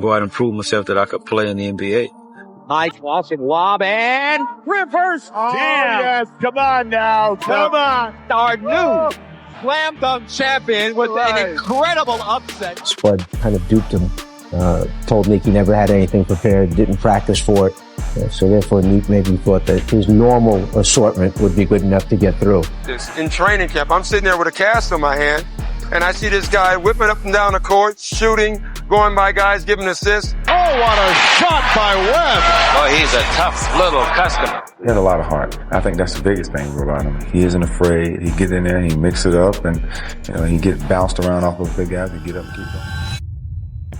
go out and prove myself that I could play in the NBA. High toss and lob and reverse. Oh, Damn. yes. Come on now. Come on. Our new slam dunk champion with an incredible upset. Spud kind of duped him. Told Nick he never had anything prepared, didn't practice for it. So therefore, Nick maybe thought that his normal assortment would be good enough to get through. In training camp, I'm sitting there with a cast on my hand, and I see this guy whipping up and down the court, shooting, going by guys, giving assists. Oh, what a shot by Webb. Oh, he's a tough little customer. He has a lot of heart. I think that's the biggest thing about him. He isn't afraid. He get in there, he mix it up, and he get bounced around off those big guys and get up and keep going.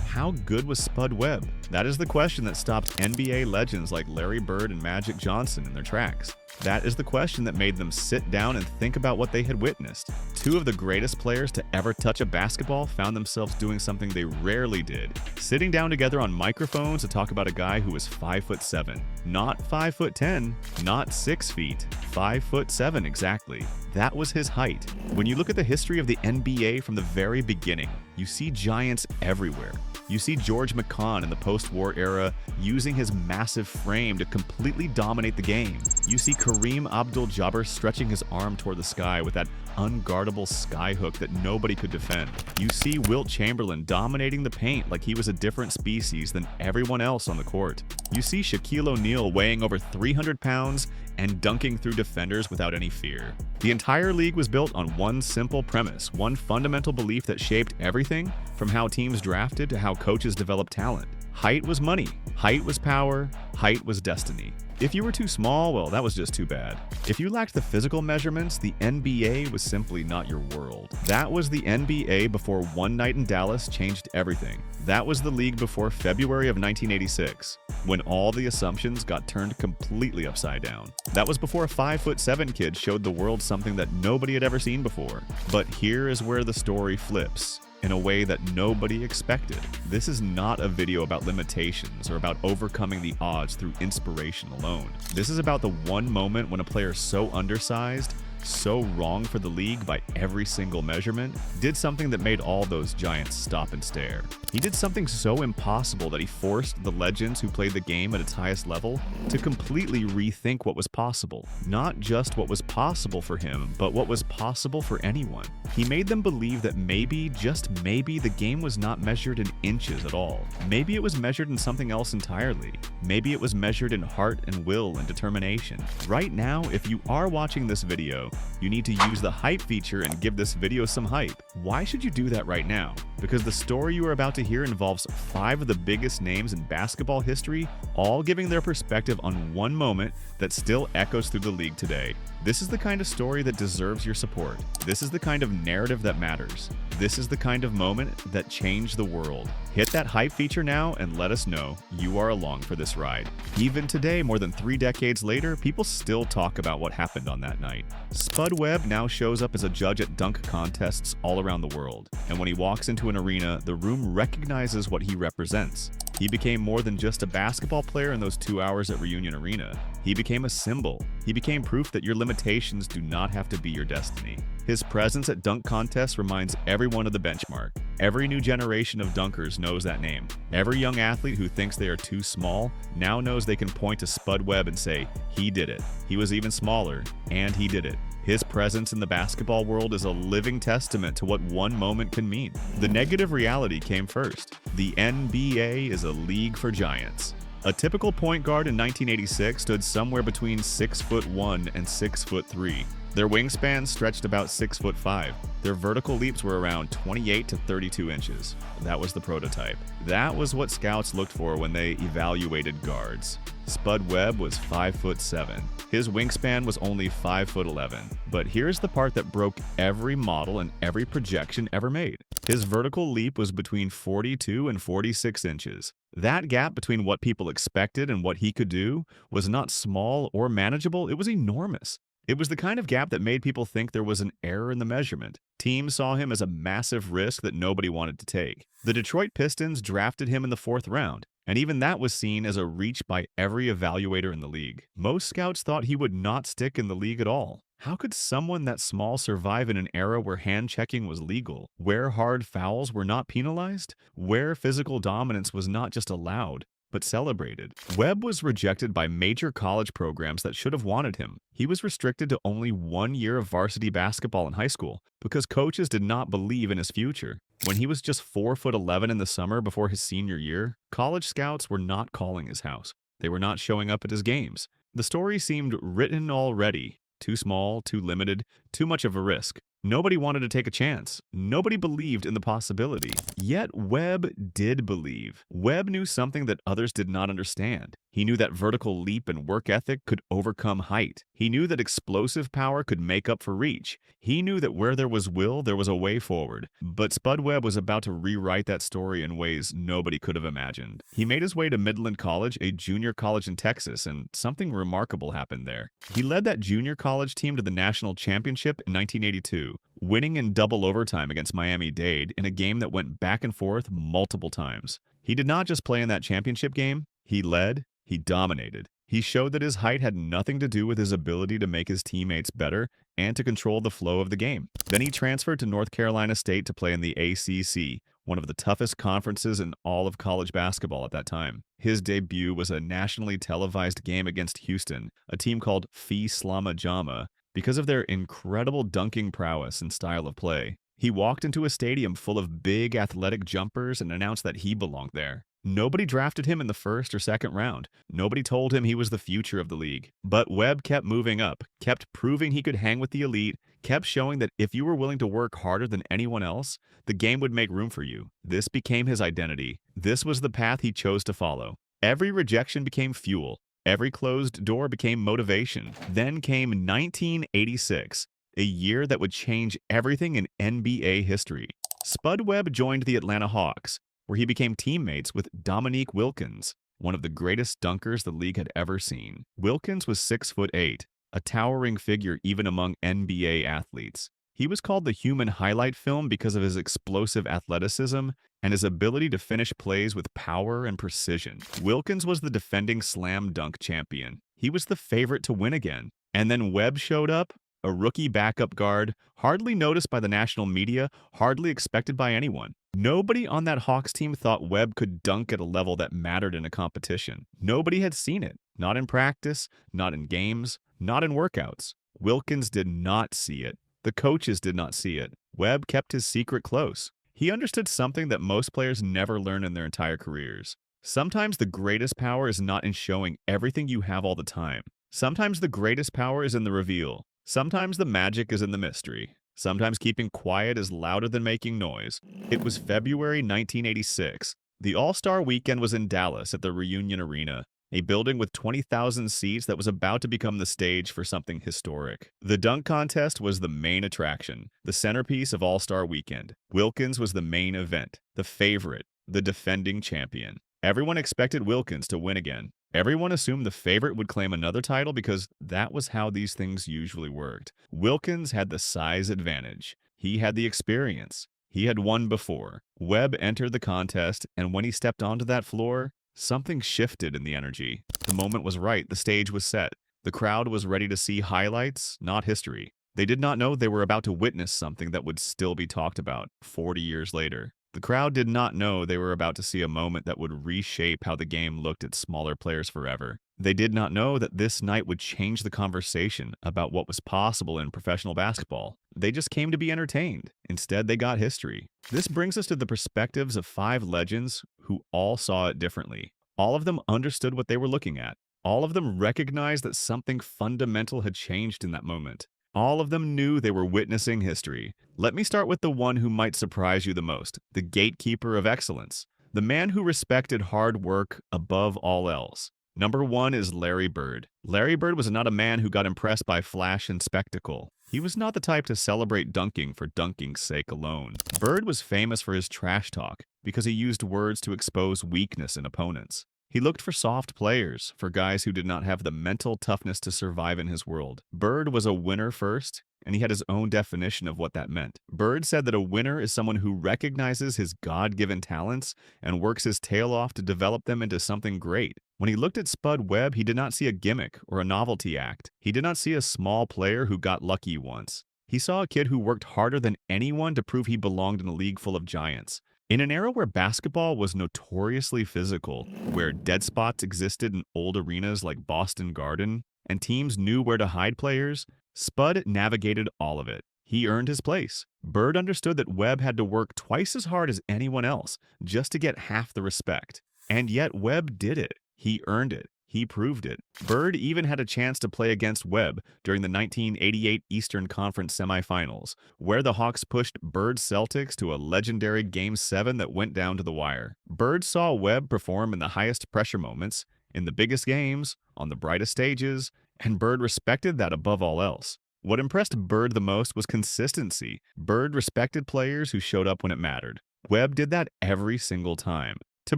How good was Spud Webb? That is the question that stopped NBA legends like Larry Bird and Magic Johnson in their tracks. That is the question that made them sit down and think about what they had witnessed. Two of the greatest players to ever touch a basketball found themselves doing something they rarely did, sitting down together on microphones to talk about a guy who was 5'7", not 5'10", not 6 feet, 5'7" exactly. That was his height. When you look at the history of the NBA from the very beginning, you see giants everywhere. You see George Mikan in the post-war era using his massive frame to completely dominate the game. You see Kareem Abdul-Jabbar stretching his arm toward the sky with that unguardable skyhook that nobody could defend. You see Wilt Chamberlain dominating the paint like he was a different species than everyone else on the court. You see Shaquille O'Neal weighing over 300 pounds and dunking through defenders without any fear. The entire league was built on one simple premise, one fundamental belief that shaped everything from how teams drafted to how coaches developed talent. Height was money, height was power, height was destiny. If you were too small, well, that was just too bad. If you lacked the physical measurements, the NBA was simply not your world. That was the NBA before one night in Dallas changed everything. That was the league before February of 1986, when all the assumptions got turned completely upside down. That was before a 5'7" kid showed the world something that nobody had ever seen before. But here is where the story flips, in a way that nobody expected. This is not a video about limitations or about overcoming the odds through inspiration alone. This is about the one moment when a player so undersized, so wrong for the league by every single measurement, did something that made all those giants stop and stare. He did something so impossible that he forced the legends who played the game at its highest level to completely rethink what was possible. Not just what was possible for him, but what was possible for anyone. He made them believe that maybe, just maybe, the game was not measured in inches at all. Maybe it was measured in something else entirely. Maybe it was measured in heart and will and determination. Right now, if you are watching this video, you need to use the hype feature and give this video some hype. Why should you do that right now? Because the story you are about to hear involves 5 of the biggest names in basketball history, all giving their perspective on one moment that still echoes through the league today. This is the kind of story that deserves your support. This is the kind of narrative that matters. This is the kind of moment that changed the world. Hit that hype feature now and let us know you are along for this ride. Even today, more than 3 decades later, people still talk about what happened on that night. Spud Webb now shows up as a judge at dunk contests all around the world. And when he walks into an arena, the room recognizes what he represents. He became more than just a basketball player in those 2 hours at Reunion Arena. He became a symbol. He became proof that your limitations do not have to be your destiny. His presence at dunk contests reminds everyone of the benchmark. Every new generation of dunkers knows that name. Every young athlete who thinks they are too small now knows they can point to Spud Webb and say, he did it. He was even smaller, and he did it. His presence in the basketball world is a living testament to what one moment can mean. The negative reality came first. The NBA is a league for giants. A typical point guard in 1986 stood somewhere between 6'1" and 6'3". Their wingspans stretched about 6'5". Their vertical leaps were around 28 to 32 inches. That was the prototype. That was what scouts looked for when they evaluated guards. Spud Webb was 5'7". His wingspan was only 5'11". But here's the part that broke every model and every projection ever made. His vertical leap was between 42 and 46 inches. That gap between what people expected and what he could do was not small or manageable, it was enormous. It was the kind of gap that made people think there was an error in the measurement. Teams saw him as a massive risk that nobody wanted to take. The Detroit Pistons drafted him in the 4th round, and even that was seen as a reach by every evaluator in the league. Most scouts thought he would not stick in the league at all. How could someone that small survive in an era where hand-checking was legal, where hard fouls were not penalized, where physical dominance was not just allowed, but celebrated? Webb was rejected by major college programs that should have wanted him. He was restricted to only 1 year of varsity basketball in high school because coaches did not believe in his future. When he was just 4'11" in the summer before his senior year, college scouts were not calling his house. They were not showing up at his games. The story seemed written already. Too small, too limited, too much of a risk. Nobody wanted to take a chance. Nobody believed in the possibility. Yet Webb did believe. Webb knew something that others did not understand. He knew that vertical leap and work ethic could overcome height. He knew that explosive power could make up for reach. He knew that where there was will, there was a way forward. But Spud Webb was about to rewrite that story in ways nobody could have imagined. He made his way to Midland College, a junior college in Texas, and something remarkable happened there. He led that junior college team to the national championship in 1982, winning in double overtime against Miami-Dade in a game that went back and forth multiple times. He did not just play in that championship game. He led. He dominated. He showed that his height had nothing to do with his ability to make his teammates better and to control the flow of the game. Then he transferred to North Carolina State to play in the ACC, one of the toughest conferences in all of college basketball at that time. His debut was a nationally televised game against Houston, a team called Phi Slama Jama, because of their incredible dunking prowess and style of play. He walked into a stadium full of big athletic jumpers and announced that he belonged there. Nobody drafted him in the 1st or 2nd round. Nobody told him he was the future of the league. But Webb kept moving up, kept proving he could hang with the elite, kept showing that if you were willing to work harder than anyone else, the game would make room for you. This became his identity. This was the path he chose to follow. Every rejection became fuel. Every closed door became motivation. Then came 1986, a year that would change everything in NBA history. Spud Webb joined the Atlanta Hawks, where he became teammates with Dominique Wilkins, one of the greatest dunkers the league had ever seen. Wilkins was 6'8", a towering figure even among NBA athletes. He was called the human highlight film because of his explosive athleticism and his ability to finish plays with power and precision. Wilkins was the defending slam dunk champion. He was the favorite to win again. And then Webb showed up, a rookie backup guard, hardly noticed by the national media, hardly expected by anyone. Nobody on that Hawks team thought Webb could dunk at a level that mattered in a competition. Nobody had seen it. Not in practice, not in games, not in workouts. Wilkins did not see it. The coaches did not see it. Webb kept his secret close. He understood something that most players never learn in their entire careers. Sometimes the greatest power is not in showing everything you have all the time. Sometimes the greatest power is in the reveal. Sometimes the magic is in the mystery. Sometimes keeping quiet is louder than making noise. It was February 1986. The All-Star Weekend was in Dallas at the Reunion Arena, a building with 20,000 seats that was about to become the stage for something historic. The dunk contest was the main attraction, the centerpiece of All-Star Weekend. Wilkins was the main event, the favorite, the defending champion. Everyone expected Wilkins to win again. Everyone assumed the favorite would claim another title because that was how these things usually worked. Wilkins had the size advantage. He had the experience. He had won before. Webb entered the contest, and when he stepped onto that floor, something shifted in the energy. The moment was right. The stage was set. The crowd was ready to see highlights, not history. They did not know they were about to witness something that would still be talked about 40 years later. The crowd did not know they were about to see a moment that would reshape how the game looked at smaller players forever. They did not know that this night would change the conversation about what was possible in professional basketball. They just came to be entertained. Instead, they got history. This brings us to the perspectives of 5 legends who all saw it differently. All of them understood what they were looking at. All of them recognized that something fundamental had changed in that moment. All of them knew they were witnessing history. Let me start with the one who might surprise you the most, the gatekeeper of excellence, the man who respected hard work above all else. Number 1 is Larry Bird. Larry Bird was not a man who got impressed by flash and spectacle. He was not the type to celebrate dunking for dunking's sake alone. Bird was famous for his trash talk because he used words to expose weakness in opponents. He looked for soft players, for guys who did not have the mental toughness to survive in his world. Bird was a winner first, and he had his own definition of what that meant. Bird said that a winner is someone who recognizes his God-given talents and works his tail off to develop them into something great. When he looked at Spud Webb, he did not see a gimmick or a novelty act. He did not see a small player who got lucky once. He saw a kid who worked harder than anyone to prove he belonged in a league full of giants. In an era where basketball was notoriously physical, where dead spots existed in old arenas like Boston Garden, and teams knew where to hide players, Spud navigated all of it. He earned his place. Bird understood that Webb had to work twice as hard as anyone else just to get half the respect. And yet Webb did it. He earned it. He proved it. Bird even had a chance to play against Webb during the 1988 Eastern Conference semifinals, where the Hawks pushed Bird's Celtics to a legendary Game 7 that went down to the wire. Bird saw Webb perform in the highest pressure moments, in the biggest games, on the brightest stages, and Bird respected that above all else. What impressed Bird the most was consistency. Bird respected players who showed up when it mattered. Webb did that every single time. To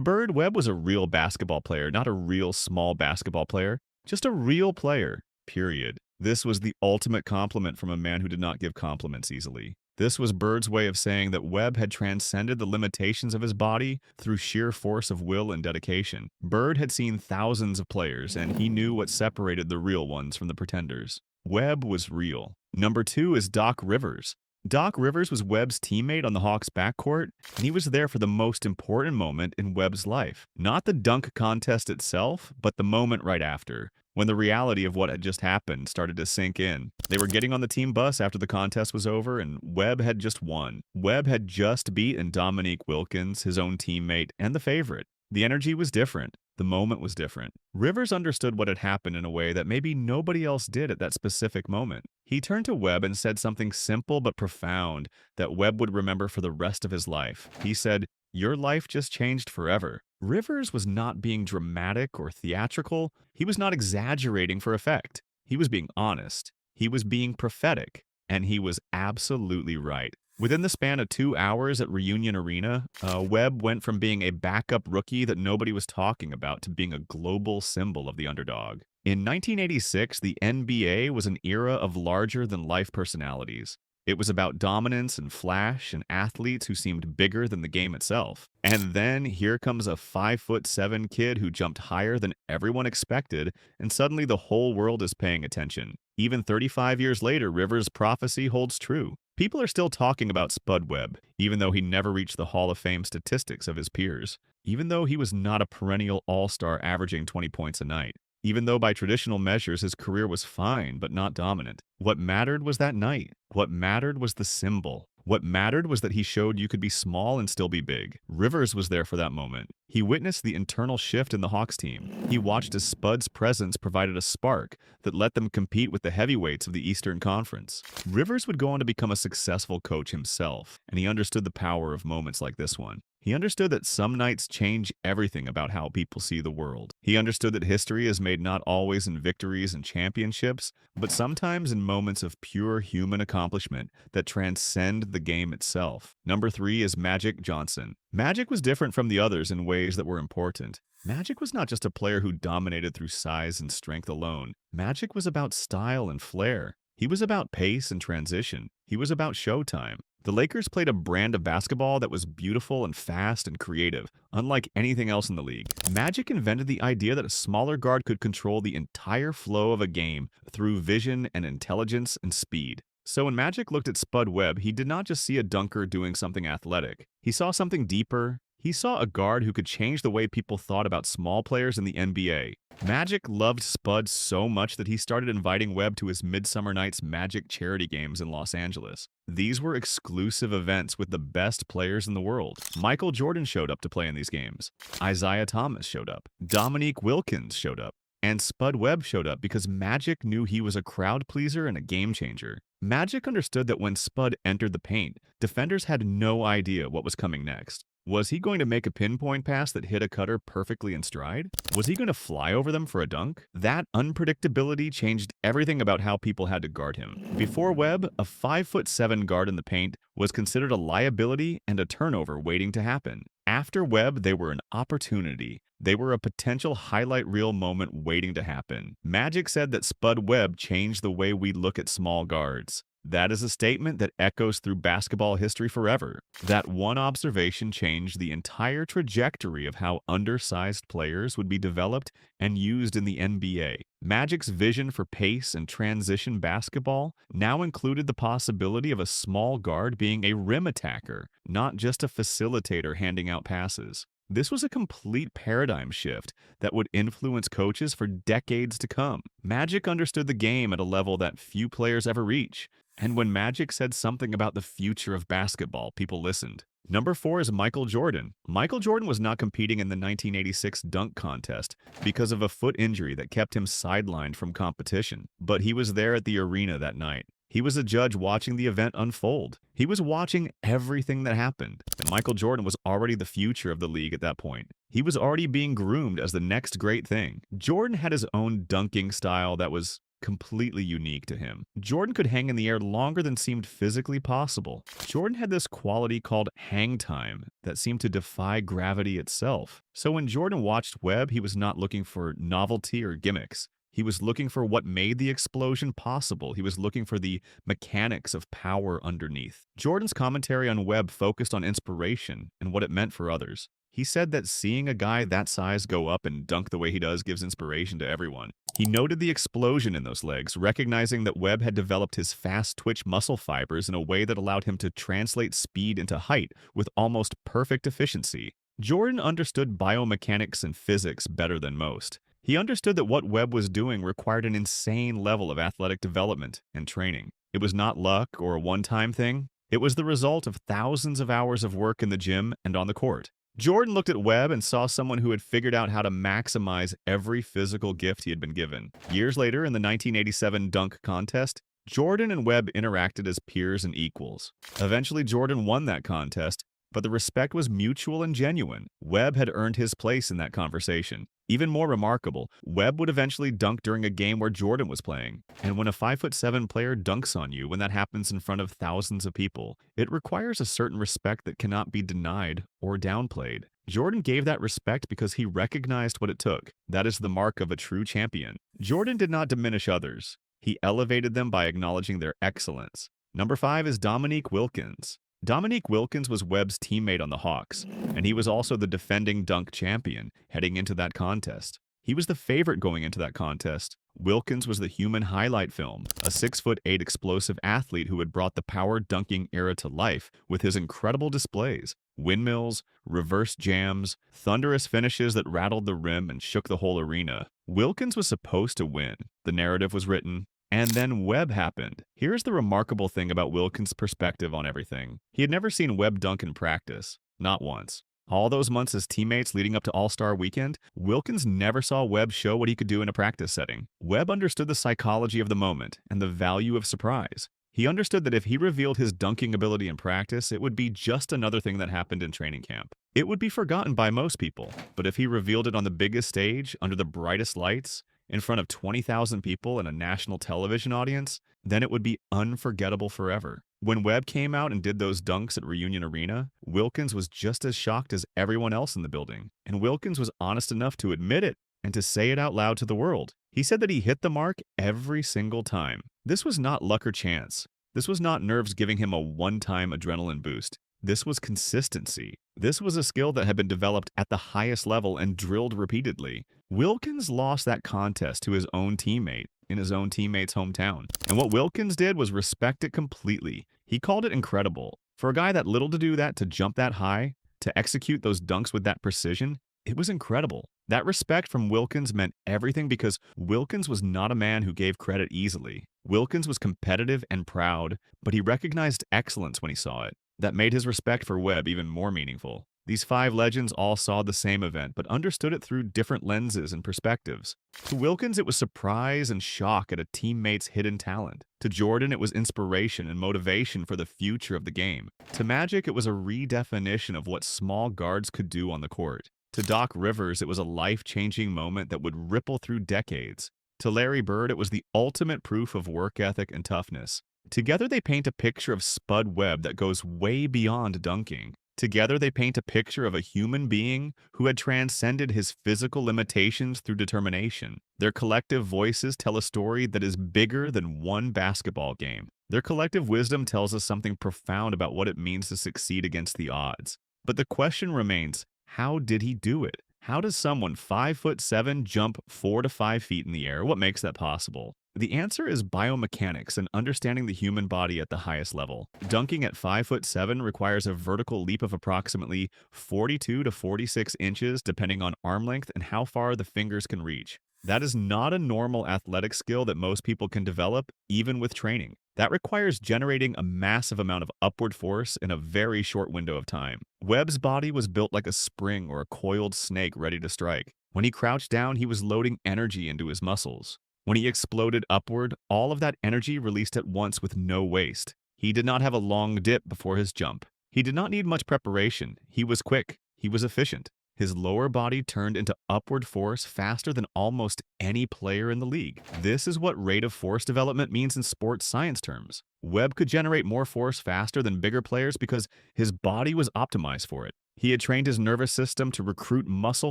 Bird, Webb was a real basketball player, not a real small basketball player, just a real player, period. This was the ultimate compliment from a man who did not give compliments easily. This was Bird's way of saying that Webb had transcended the limitations of his body through sheer force of will and dedication. Bird had seen thousands of players, and he knew what separated the real ones from the pretenders. Webb was real. Number 2 is Doc Rivers. Doc Rivers was Webb's teammate on the Hawks' backcourt, and he was there for the most important moment in Webb's life. Not the dunk contest itself, but the moment right after, when the reality of what had just happened started to sink in. They were getting on the team bus after the contest was over, and Webb had just won. Webb had just beaten Dominique Wilkins, his own teammate, and the favorite. The energy was different. The moment was different. Rivers understood what had happened in a way that maybe nobody else did at that specific moment. He turned to Webb and said something simple but profound that Webb would remember for the rest of his life. He said, "Your life just changed forever." Rivers was not being dramatic or theatrical. He was not exaggerating for effect. He was being honest. He was being prophetic. And he was absolutely right. Within the span of 2 hours at Reunion Arena, Webb went from being a backup rookie that nobody was talking about to being a global symbol of the underdog. In 1986, the NBA was an era of larger-than-life personalities. It was about dominance and flash and athletes who seemed bigger than the game itself. And then here comes a 5'7" kid who jumped higher than everyone expected, and suddenly the whole world is paying attention. Even 35 years later, Rivers' prophecy holds true. People are still talking about Spud Webb, even though he never reached the Hall of Fame statistics of his peers. Even though he was not a perennial all-star averaging 20 points a night. Even though by traditional measures his career was fine but not dominant. What mattered was that night. What mattered was the symbol. What mattered was that he showed you could be small and still be big. Rivers was there for that moment. He witnessed the internal shift in the Hawks team. He watched as Spud's presence provided a spark that let them compete with the heavyweights of the Eastern Conference. Rivers would go on to become a successful coach himself, and he understood the power of moments like this one. He understood that some nights change everything about how people see the world. He understood that history is made not always in victories and championships, but sometimes in moments of pure human accomplishment that transcend the game itself. Number 3 is Magic Johnson. Magic was different from the others in ways that were important. Magic was not just a player who dominated through size and strength alone. Magic was about style and flair. He was about pace and transition. He was about showtime. The Lakers played a brand of basketball that was beautiful and fast and creative, unlike anything else in the league. Magic invented the idea that a smaller guard could control the entire flow of a game through vision and intelligence and speed. So when Magic looked at Spud Webb, he did not just see a dunker doing something athletic. He saw something deeper. He saw a guard who could change the way people thought about small players in the NBA. Magic loved Spud so much that he started inviting Webb to his Midsummer Night's Magic charity games in Los Angeles. These were exclusive events with the best players in the world. Michael Jordan showed up to play in these games. Isaiah Thomas showed up. Dominique Wilkins showed up. And Spud Webb showed up because Magic knew he was a crowd pleaser and a game changer. Magic understood that when Spud entered the paint, defenders had no idea what was coming next. Was he going to make a pinpoint pass that hit a cutter perfectly in stride? Was he going to fly over them for a dunk? That unpredictability changed everything about how people had to guard him. Before Webb, a 5'7" guard in the paint was considered a liability and a turnover waiting to happen. After Webb, they were an opportunity. They were a potential highlight reel moment waiting to happen. Magic said that Spud Webb changed the way we look at small guards. That is a statement that echoes through basketball history forever. That one observation changed the entire trajectory of how undersized players would be developed and used in the NBA. Magic's vision for pace and transition basketball now included the possibility of a small guard being a rim attacker, not just a facilitator handing out passes. This was a complete paradigm shift that would influence coaches for decades to come. Magic understood the game at a level that few players ever reach. And when Magic said something about the future of basketball, people listened. Number 4 is Michael Jordan. Michael Jordan was not competing in the 1986 dunk contest because of a foot injury that kept him sidelined from competition. But he was there at the arena that night. He was a judge watching the event unfold. He was watching everything that happened. And Michael Jordan was already the future of the league at that point. He was already being groomed as the next great thing. Jordan had his own dunking style that was completely unique to him. Jordan could hang in the air longer than seemed physically possible. Jordan had this quality called hang time that seemed to defy gravity itself. So when Jordan watched Webb, he was not looking for novelty or gimmicks. He was looking for what made the explosion possible. He was looking for the mechanics of power underneath. Jordan's commentary on Webb focused on inspiration and what it meant for others. He said that seeing a guy that size go up and dunk the way he does gives inspiration to everyone. He noted the explosion in those legs, recognizing that Webb had developed his fast twitch muscle fibers in a way that allowed him to translate speed into height with almost perfect efficiency. Jordan understood biomechanics and physics better than most. He understood that what Webb was doing required an insane level of athletic development and training. It was not luck or a one-time thing. It was the result of thousands of hours of work in the gym and on the court. Jordan looked at Webb and saw someone who had figured out how to maximize every physical gift he had been given. Years later, in the 1987 dunk contest, Jordan and Webb interacted as peers and equals. Eventually, Jordan won that contest, but the respect was mutual and genuine. Webb had earned his place in that conversation. Even more remarkable, Webb would eventually dunk during a game where Jordan was playing. And when a 5'7" player dunks on you, when that happens in front of thousands of people, it requires a certain respect that cannot be denied or downplayed. Jordan gave that respect because he recognized what it took. That is the mark of a true champion. Jordan did not diminish others. He elevated them by acknowledging their excellence. Number 5 is Dominique Wilkins. Dominique Wilkins was Webb's teammate on the Hawks, and he was also the defending dunk champion heading into that contest. He was the favorite going into that contest. Wilkins was the human highlight film, a 6'8" explosive athlete who had brought the power dunking era to life with his incredible displays. Windmills, reverse jams, thunderous finishes that rattled the rim and shook the whole arena. Wilkins was supposed to win. The narrative was written. And then Webb happened. Here's the remarkable thing about Wilkins' perspective on everything. He had never seen Webb dunk in practice. Not once. All those months as teammates leading up to All-Star Weekend, Wilkins never saw Webb show what he could do in a practice setting. Webb understood the psychology of the moment and the value of surprise. He understood that if he revealed his dunking ability in practice, it would be just another thing that happened in training camp. It would be forgotten by most people. But if he revealed it on the biggest stage, under the brightest lights, in front of 20,000 people and a national television audience, then it would be unforgettable forever. When Webb came out and did those dunks at Reunion Arena, Wilkins was just as shocked as everyone else in the building. And Wilkins was honest enough to admit it and to say it out loud to the world. He said that he hit the mark every single time. This was not luck or chance. This was not nerves giving him a one-time adrenaline boost. This was consistency. This was a skill that had been developed at the highest level and drilled repeatedly. Wilkins lost that contest to his own teammate in his own teammate's hometown. And what Wilkins did was respect it completely. He called it incredible. For a guy that little to do that, to jump that high, to execute those dunks with that precision, it was incredible. That respect from Wilkins meant everything because Wilkins was not a man who gave credit easily. Wilkins was competitive and proud, but he recognized excellence when he saw it. That made his respect for Webb even more meaningful. These 5 legends all saw the same event, but understood it through different lenses and perspectives. To Wilkins, it was surprise and shock at a teammate's hidden talent. To Jordan, it was inspiration and motivation for the future of the game. To Magic, it was a redefinition of what small guards could do on the court. To Doc Rivers, it was a life-changing moment that would ripple through decades. To Larry Bird, it was the ultimate proof of work ethic and toughness. Together, they paint a picture of Spud Webb that goes way beyond dunking. Together, they paint a picture of a human being who had transcended his physical limitations through determination. Their collective voices tell a story that is bigger than one basketball game. Their collective wisdom tells us something profound about what it means to succeed against the odds. But the question remains, how did he do it? How does someone 5'7" jump 4 to 5 feet in the air? What makes that possible? The answer is biomechanics and understanding the human body at the highest level. Dunking at 5'7" requires a vertical leap of approximately 42 to 46 inches depending on arm length and how far the fingers can reach. That is not a normal athletic skill that most people can develop, even with training. That requires generating a massive amount of upward force in a very short window of time. Webb's body was built like a spring or a coiled snake ready to strike. When he crouched down, he was loading energy into his muscles. When he exploded upward, all of that energy released at once with no waste. He did not have a long dip before his jump. He did not need much preparation. He was quick. He was efficient. His lower body turned into upward force faster than almost any player in the league. This is what rate of force development means in sports science terms. Webb could generate more force faster than bigger players because his body was optimized for it. He had trained his nervous system to recruit muscle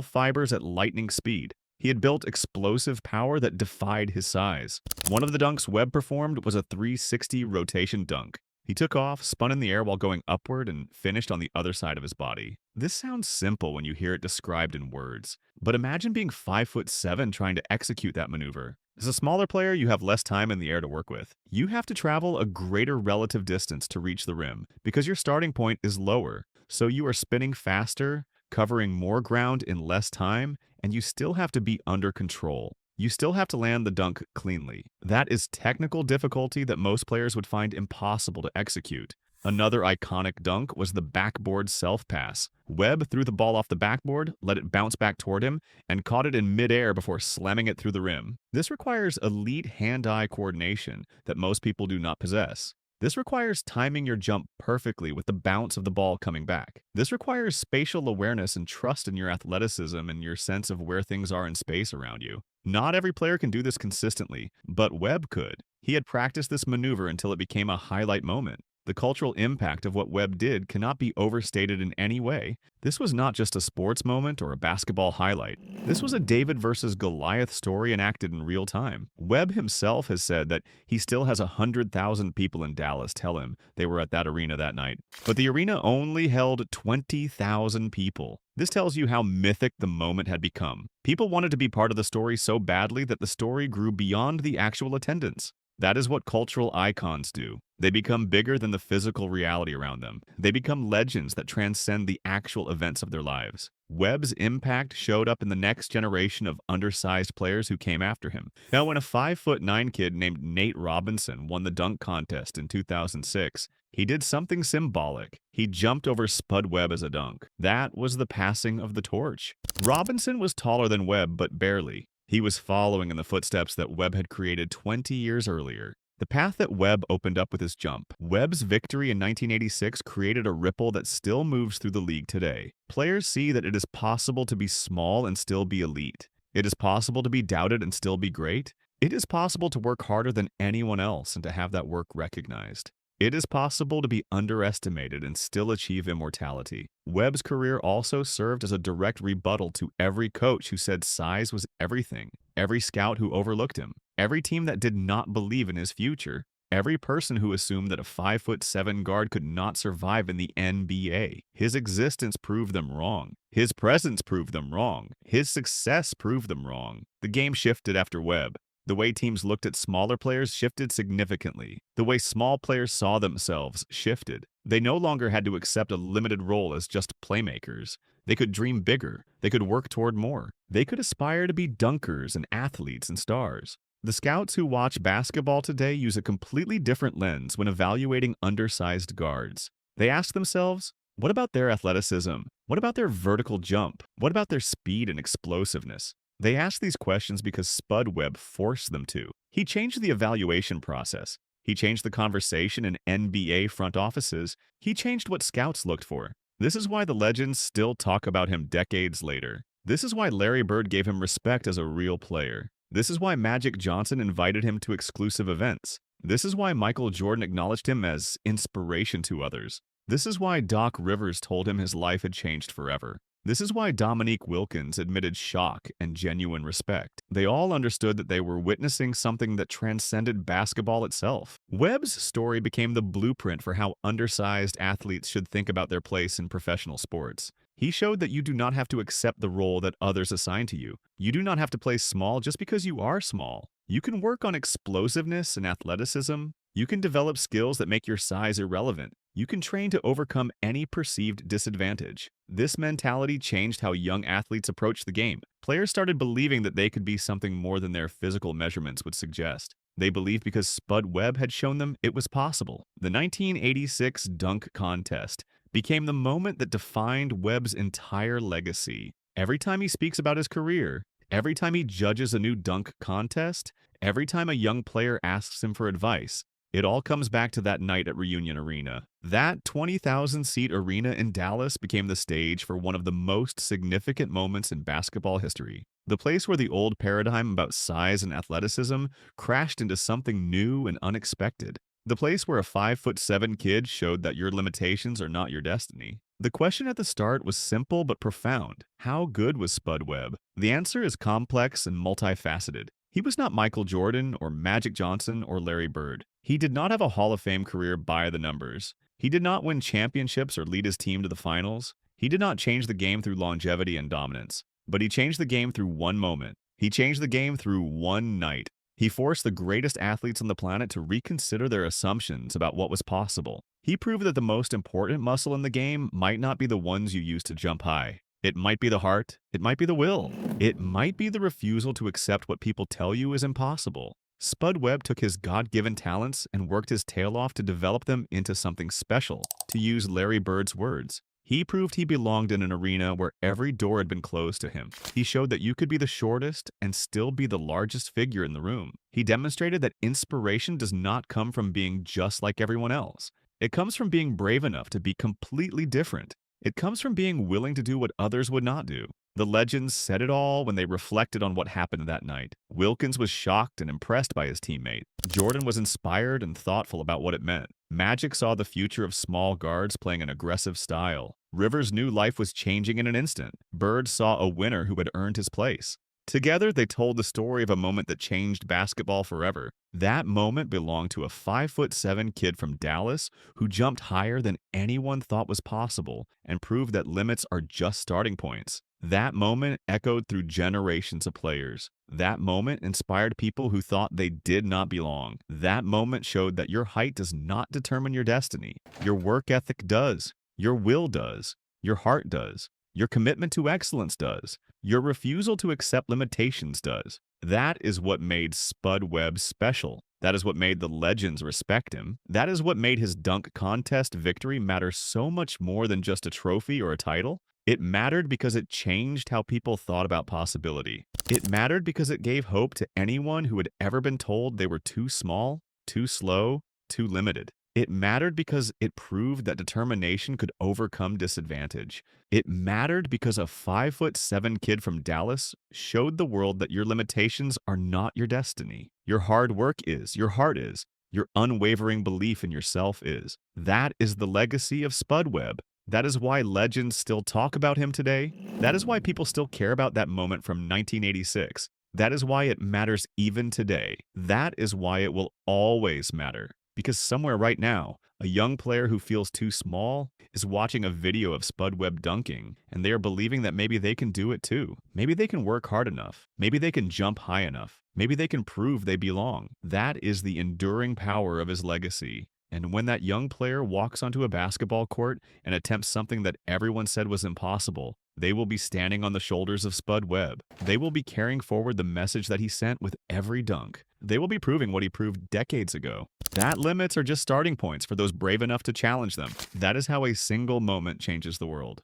fibers at lightning speed. He had built explosive power that defied his size. One of the dunks Webb performed was a 360 rotation dunk. He took off, spun in the air while going upward, and finished on the other side of his body. This sounds simple when you hear it described in words, but imagine being 5'7" trying to execute that maneuver. As a smaller player, you have less time in the air to work with. You have to travel a greater relative distance to reach the rim because your starting point is lower, so you are spinning faster, covering more ground in less time, and you still have to be under control. You still have to land the dunk cleanly. That is technical difficulty that most players would find impossible to execute. Another iconic dunk was the backboard self-pass. Webb threw the ball off the backboard, let it bounce back toward him, and caught it in midair before slamming it through the rim. This requires elite hand-eye coordination that most people do not possess. This requires timing your jump perfectly with the bounce of the ball coming back. This requires spatial awareness and trust in your athleticism and your sense of where things are in space around you. Not every player can do this consistently, but Webb could. He had practiced this maneuver until it became a highlight moment. The cultural impact of what Webb did cannot be overstated in any way. This was not just a sports moment or a basketball highlight. This was a David versus Goliath story enacted in real time. Webb himself has said that he still has 100,000 people in Dallas tell him they were at that arena that night. But the arena only held 20,000 people. This tells you how mythic the moment had become. People wanted to be part of the story so badly that the story grew beyond the actual attendance. That is what cultural icons do. They become bigger than the physical reality around them. They become legends that transcend the actual events of their lives. Webb's impact showed up in the next generation of undersized players who came after him. Now, when a 5'9" kid named Nate Robinson won the dunk contest in 2006, he did something symbolic. He jumped over Spud Webb as a dunk. That was the passing of the torch. Robinson was taller than Webb, but barely. He was following in the footsteps that Webb had created 20 years earlier. The path that Webb opened up with his jump. Webb's victory in 1986 created a ripple that still moves through the league today. Players see that it is possible to be small and still be elite. It is possible to be doubted and still be great. It is possible to work harder than anyone else and to have that work recognized. It is possible to be underestimated and still achieve immortality. Webb's career also served as a direct rebuttal to every coach who said size was everything, every scout who overlooked him, every team that did not believe in his future, every person who assumed that a 5'7" guard could not survive in the NBA. His existence proved them wrong. His presence proved them wrong. His success proved them wrong. The game shifted after Webb. The way teams looked at smaller players shifted significantly. The way small players saw themselves shifted. They no longer had to accept a limited role as just playmakers. They could dream bigger. They could work toward more. They could aspire to be dunkers and athletes and stars. The scouts who watch basketball today use a completely different lens when evaluating undersized guards. They ask themselves, what about their athleticism? What about their vertical jump? What about their speed and explosiveness? They ask these questions because Spud Webb forced them to. He changed the evaluation process. He changed the conversation in NBA front offices. He changed what scouts looked for. This is why the legends still talk about him decades later. This is why Larry Bird gave him respect as a real player. This is why Magic Johnson invited him to exclusive events. This is why Michael Jordan acknowledged him as inspiration to others. This is why Doc Rivers told him his life had changed forever. This is why Dominique Wilkins admitted shock and genuine respect. They all understood that they were witnessing something that transcended basketball itself. Webb's story became the blueprint for how undersized athletes should think about their place in professional sports. He showed that you do not have to accept the role that others assign to you. You do not have to play small just because you are small. You can work on explosiveness and athleticism. You can develop skills that make your size irrelevant. You can train to overcome any perceived disadvantage. This mentality changed how young athletes approached the game. Players started believing that they could be something more than their physical measurements would suggest. They believed because Spud Webb had shown them it was possible. The 1986 dunk contest became the moment that defined Webb's entire legacy. Every time he speaks about his career, every time he judges a new dunk contest, every time a young player asks him for advice, it all comes back to that night at Reunion Arena. That 20,000-seat arena in Dallas became the stage for one of the most significant moments in basketball history. The place where the old paradigm about size and athleticism crashed into something new and unexpected. The place where a 5'7" kid showed that your limitations are not your destiny. The question at the start was simple but profound. How good was Spud Webb? The answer is complex and multifaceted. He was not Michael Jordan or Magic Johnson or Larry Bird. He did not have a Hall of Fame career by the numbers. He did not win championships or lead his team to the finals. He did not change the game through longevity and dominance. But he changed the game through one moment. He changed the game through one night. He forced the greatest athletes on the planet to reconsider their assumptions about what was possible. He proved that the most important muscle in the game might not be the ones you use to jump high. It might be the heart. It might be the will. It might be the refusal to accept what people tell you is impossible. Spud Webb took his God-given talents and worked his tail off to develop them into something special. To use Larry Bird's words, he proved he belonged in an arena where every door had been closed to him. He showed that you could be the shortest and still be the largest figure in the room. He demonstrated that inspiration does not come from being just like everyone else. It comes from being brave enough to be completely different. It comes from being willing to do what others would not do. The legends said it all when they reflected on what happened that night. Wilkins was shocked and impressed by his teammate. Jordan was inspired and thoughtful about what it meant. Magic saw the future of small guards playing an aggressive style. Rivers knew life was changing in an instant. Bird saw a winner who had earned his place. Together, they told the story of a moment that changed basketball forever. That moment belonged to a 5'7" kid from Dallas who jumped higher than anyone thought was possible and proved that limits are just starting points. That moment echoed through generations of players. That moment inspired people who thought they did not belong. That moment showed that your height does not determine your destiny. Your work ethic does. Your will does. Your heart does. Your commitment to excellence does. Your refusal to accept limitations does. That is what made Spud Webb special. That is what made the legends respect him. That is what made his dunk contest victory matter so much more than just a trophy or a title. It mattered because it changed how people thought about possibility. It mattered because it gave hope to anyone who had ever been told they were too small, too slow, too limited. It mattered because it proved that determination could overcome disadvantage. It mattered because a 5'7" kid from Dallas showed the world that your limitations are not your destiny. Your hard work is, your heart is, your unwavering belief in yourself is. That is the legacy of Spud Webb. That is why legends still talk about him today. That is why people still care about that moment from 1986. That is why it matters even today. That is why it will always matter. Because somewhere right now, a young player who feels too small is watching a video of Spud Webb dunking, and they are believing that maybe they can do it too. Maybe they can work hard enough. Maybe they can jump high enough. Maybe they can prove they belong. That is the enduring power of his legacy. And when that young player walks onto a basketball court and attempts something that everyone said was impossible, they will be standing on the shoulders of Spud Webb. They will be carrying forward the message that he sent with every dunk. They will be proving what he proved decades ago. That limits are just starting points for those brave enough to challenge them. That is how a single moment changes the world.